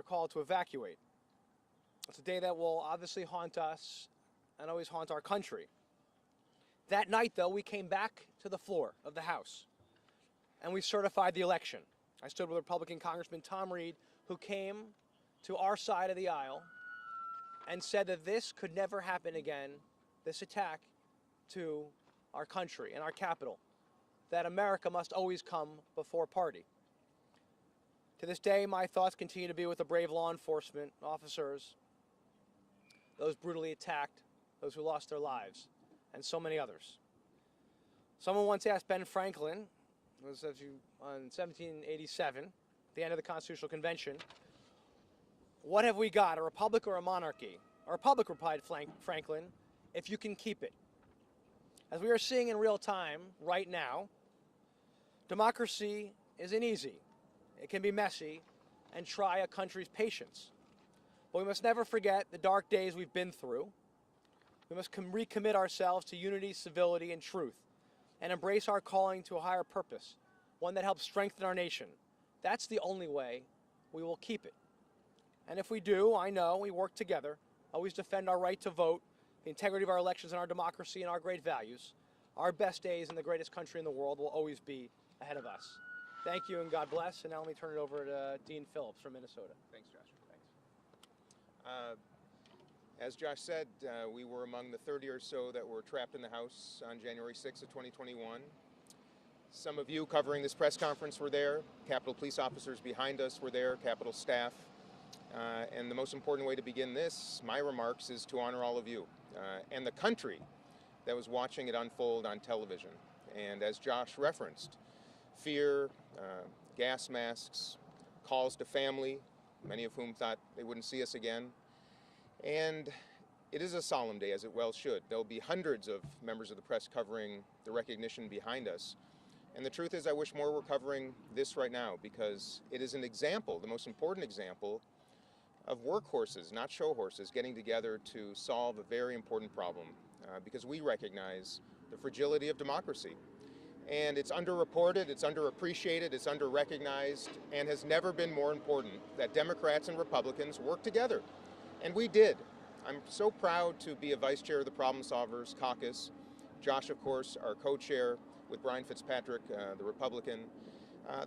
called to evacuate. It's a day that will obviously haunt us and always haunt our country. That night, though, we came back to the floor of the House and we certified the election. I stood with Republican Congressman Tom Reed, who came to our side of the aisle and said that this could never happen again, this attack to our country and our capital, that America must always come before party. To this day, my thoughts continue to be with the brave law enforcement officers, those brutally attacked, those who lost their lives, and so many others. Someone once asked Ben Franklin, it was on 1787, the end of the Constitutional Convention, what have we got, a republic or a monarchy? A republic, replied Franklin, if you can keep it. As we are seeing in real time right now, democracy isn't easy. It can be messy and try a country's patience. But we must never forget the dark days we've been through. We must recommit ourselves to unity, civility, and truth, and embrace our calling to a higher purpose, one that helps strengthen our nation. That's the only way we will keep it. And if we do, I know we work together, always defend our right to vote, the integrity of our elections and our democracy and our great values. Our best days in the greatest country in the world will always be ahead of us. Thank you and God bless. And now let me turn it over to Dean Phillips from Minnesota. Thanks, Josh. Thanks. As Josh said, we were among the 30 or so that were trapped in the House on January 6th of 2021. Some of you covering this press conference were there. Capitol police officers behind us were there, Capitol staff. And the most important way to begin my remarks, is to honor all of you and the country that was watching it unfold on television. And as Josh referenced, fear, gas masks, calls to family, many of whom thought they wouldn't see us again. And it is a solemn day, as it well should. There'll be hundreds of members of the press covering the recognition behind us. And the truth is, I wish more were covering this right now, because it is an example, the most important example, of workhorses, not show horses, getting together to solve a very important problem, because we recognize the fragility of democracy. And it's underreported, it's underappreciated, it's underrecognized, and has never been more important that Democrats and Republicans work together. And we did. I'm so proud to be a vice chair of the Problem Solvers Caucus. Josh, of course, our co-chair with Brian Fitzpatrick, the Republican.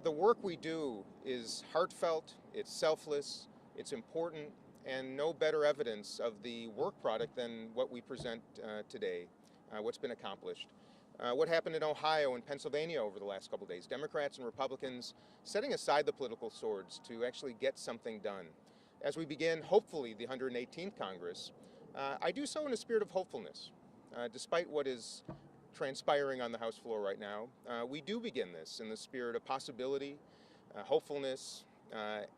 The work we do is heartfelt, it's selfless, it's important, and no better evidence of the work product than what we present today, what's been accomplished. What happened in Ohio and Pennsylvania over the last couple days, Democrats and Republicans setting aside the political swords to actually get something done. As we begin, hopefully, the 118th Congress, I do so in a spirit of hopefulness. Despite what is transpiring on the House floor right now, we do begin this in the spirit of possibility, hopefulness,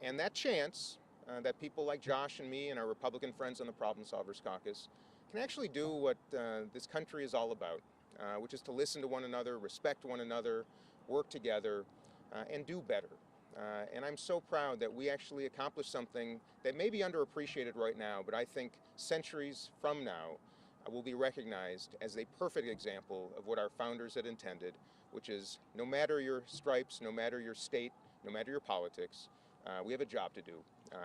and that chance that people like Josh and me and our Republican friends on the Problem Solvers Caucus can actually do what this country is all about, which is to listen to one another, respect one another, work together, and do better. And I'm so proud that we actually accomplished something that may be underappreciated right now, but I think centuries from now will be recognized as a perfect example of what our founders had intended, which is no matter your stripes, no matter your state, no matter your politics, we have a job to do,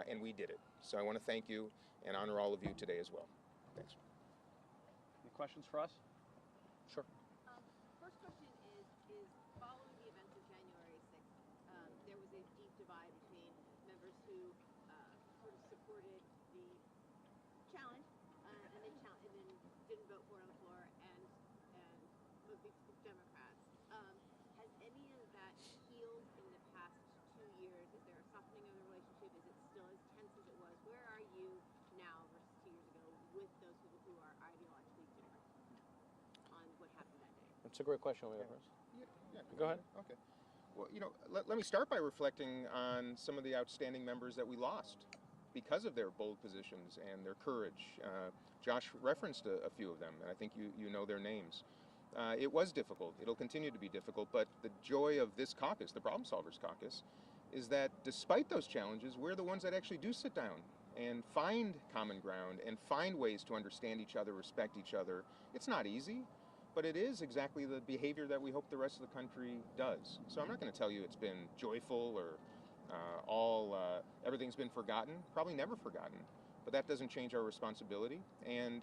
and we did it. So I want to thank you and honor all of you today as well. Thanks. Any questions for us? Sure. First question is following the events of January 6th, there was a deep divide between members who sort of supported the challenge and then didn't vote for it on the floor, and mostly Democrats. Has any of that healed in the past 2 years? Is there a softening of the relationship? Is it still as tense as it was? Where are you now versus 2 years ago with those people who are ideologically different on what happened that day? That's a great question. Go ahead. Okay. Well, let me start by reflecting on some of the outstanding members that we lost because of their bold positions and their courage. Josh referenced a few of them, and I think you know their names. It was difficult. It'll continue to be difficult, but the joy of this caucus, the Problem Solvers Caucus, is that despite those challenges, we're the ones that actually do sit down and find common ground and find ways to understand each other, respect each other. It's not easy, but it is exactly the behavior that we hope the rest of the country does. So I'm not going to tell you it's been joyful or Everything's been forgotten, probably never forgotten, but that doesn't change our responsibility. And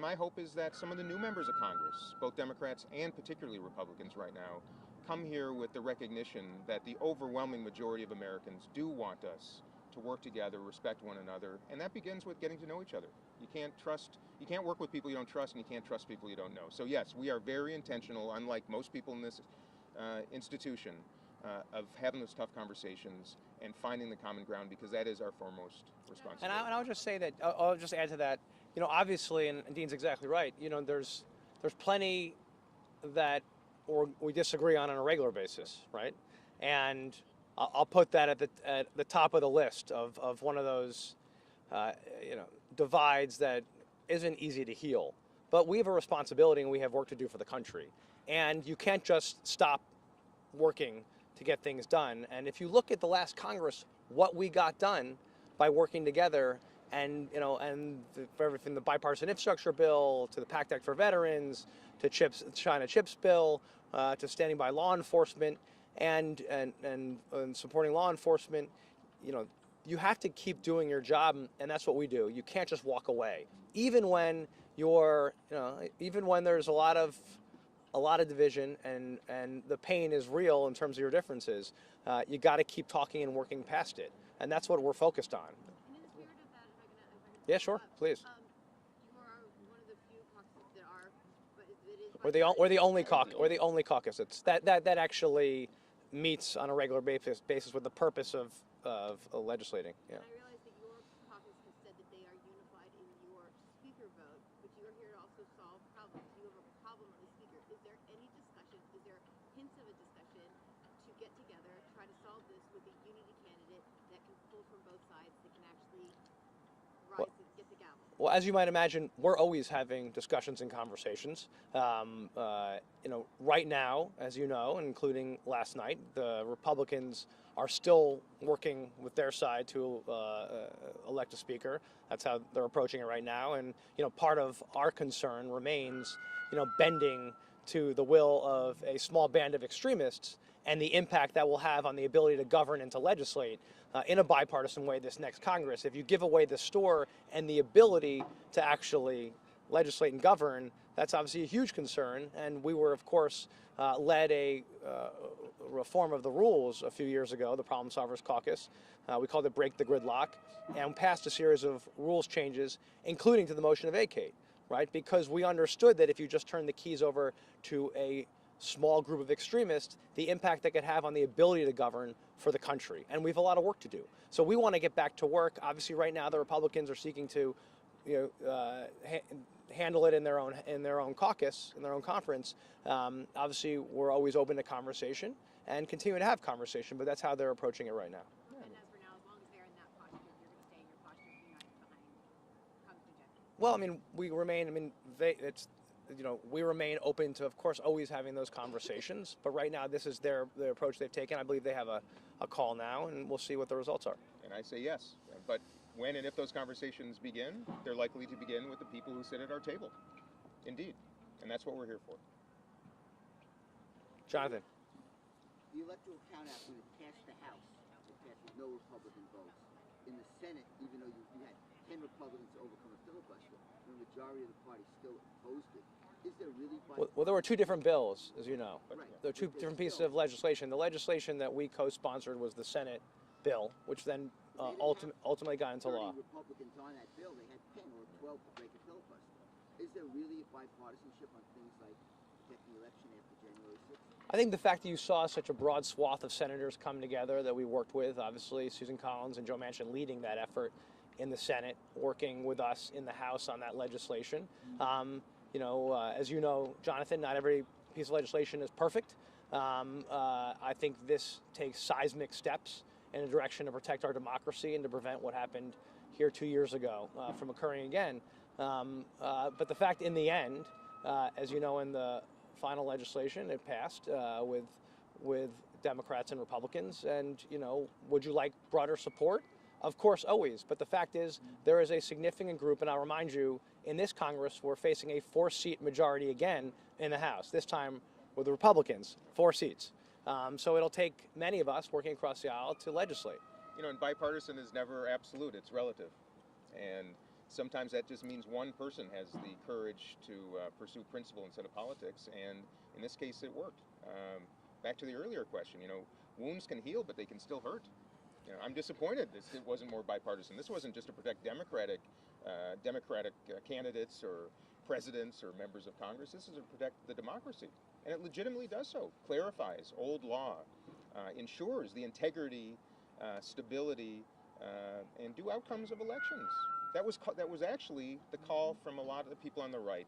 my hope is that some of the new members of Congress, both Democrats and particularly Republicans right now, come here with the recognition that the overwhelming majority of Americans do want us to work together, respect one another, and that begins with getting to know each other. You can't work with people you don't trust, and you can't trust people you don't know. So yes, we are very intentional, unlike most people in this institution, of having those tough conversations and finding the common ground, because that is our foremost responsibility. And I'll just say that, I'll just add to that, obviously, and Dean's exactly right, there's plenty that we disagree on a regular basis, right? And I'll put that at the top of the list of one of those, divides that isn't easy to heal. But we have a responsibility and we have work to do for the country. And you can't just stop working to get things done. And if you look at the last Congress, what we got done by working together, and for everything, the bipartisan infrastructure bill, to the PACT Act for veterans, to China chips bill, to standing by law enforcement, and supporting law enforcement, you have to keep doing your job, and that's what we do. You can't just walk away, even when even when there's a lot of division and the pain is real in terms of your differences. You got to keep talking and working past it, and that's what we're focused on. And in the spirit of that, if I can Yeah, sure, please. You are one of the few caucuses that are, but it is. We're the only caucus. We're the only caucus. It's that actually meets on a regular basis with the purpose of legislating. Yeah. And I realize that your caucus has said that they are unified in your speaker vote, but you are here to also solve problems. You have a problem on the speaker. Is there any discussion? Is there hints of a discussion to get together, try to solve this with a unity candidate that can pull from both sides, that can actually rise and get the gavel? Well, as you might imagine, we're always having discussions and conversations. Right now, as you know, including last night, the Republicans are still working with their side to elect a speaker. That's how they're approaching it right now. And, part of our concern remains, bending to the will of a small band of extremists and the impact that will have on the ability to govern and to legislate in a bipartisan way this next Congress. If you give away the store and the ability to actually legislate and govern, that's obviously a huge concern. And we were, of course, led a reform of the rules a few years ago, the Problem Solvers Caucus. We called it Break the Gridlock, and passed a series of rules changes, including to the motion to vacate, right? Because we understood that if you just turn the keys over to a small group of extremists, the impact that could have on the ability to govern for the country. And we have a lot of work to do. So we want to get back to work. Obviously, right now, the Republicans are seeking to handle it in their own caucus, in their own conference. Obviously, we're always open to conversation and continue to have conversation, but that's how they're approaching it right now. And as for now, as long as they're in that posture, you're going to stay in your posture of united behind Congressman Jackson. Well, we remain. We remain open to, of course, always having those conversations. But right now, this is their approach they've taken. I believe they have a call now, and we'll see what the results are. And I say yes, but when and if those conversations begin, they're likely to begin with the people who sit at our table. Indeed, and that's what we're here for. Jonathan. The Electoral Count Act, when it passed the House, it passed with no Republican votes. In the Senate, even though you had 10 Republicans to overcome a filibuster, the majority of the party still opposed it. Is there really Well, there were two different bills, as you know. Right. There were two different pieces of legislation. The legislation that we co-sponsored was the Senate bill, which then ultimately got into law. Republicans on that bill, they had 10 or 12 to break a filibuster. Is there really a bipartisanship on things like protecting the election after January 6th? I think the fact that you saw such a broad swath of senators come together that we worked with, obviously Susan Collins and Joe Manchin leading that effort in the Senate, working with us in the House on that legislation. As you know, Jonathan, not every piece of legislation is perfect. I think this takes seismic steps in a direction to protect our democracy and to prevent what happened here 2 years ago from occurring again. But the fact in the end, as you know, in the final legislation, it passed with Democrats and Republicans. And, would you like broader support? Of course, always. But the fact is, there is a significant group, and I'll remind you, in this Congress, we're facing a 4-seat majority again in the House, this time with the Republicans, 4 seats. So it'll take many of us working across the aisle to legislate. You know, and bipartisan is never absolute, it's relative. And sometimes that just means one person has the courage to pursue principle instead of politics, and in this case it worked. Back to the earlier question, you know, wounds can heal, but they can still hurt. You know, I'm disappointed it wasn't more bipartisan. This wasn't just to protect Democratic candidates or presidents or members of Congress. This is to protect the democracy, and it legitimately does so. Clarifies old law, ensures the integrity, stability, and due outcomes of elections. That was actually the call from a lot of the people on the right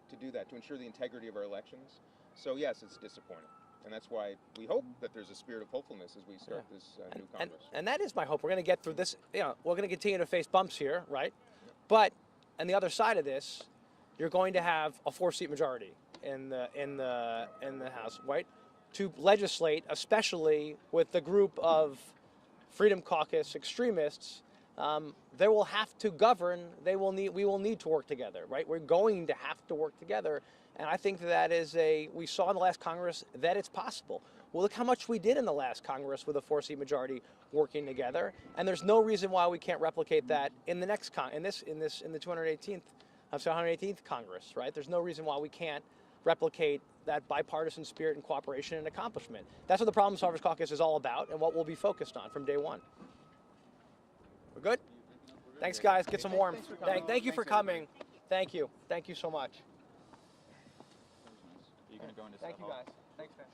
to do that, to ensure the integrity of our elections. So yes, it's disappointing. And that's why we hope that there's a spirit of hopefulness as we start this new Congress. And that is my hope. We're going to get through this. You know, we're going to continue to face bumps here, right? But on the other side of this, you're going to have a 4-seat majority in the House, right? To legislate, especially with the group of Freedom Caucus extremists. They will have to govern. We will need to work together, right? We're going to have to work together. And I think that we saw in the last Congress that it's possible. Well, look how much we did in the last Congress with a 4-seat majority working together. And there's no reason why we can't replicate that in the next in the 118th Congress, right? There's no reason why we can't replicate that bipartisan spirit and cooperation and accomplishment. That's what the Problem Solvers Caucus is all about and what we'll be focused on from day one. We're good? Thanks, guys. Get some warmth. Thank you for coming. Thank you. Thank you so much. You're going to go into Thank you, Hall? guys. Thanks, man.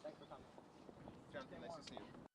Thanks for coming. Jonathan, nice to see you.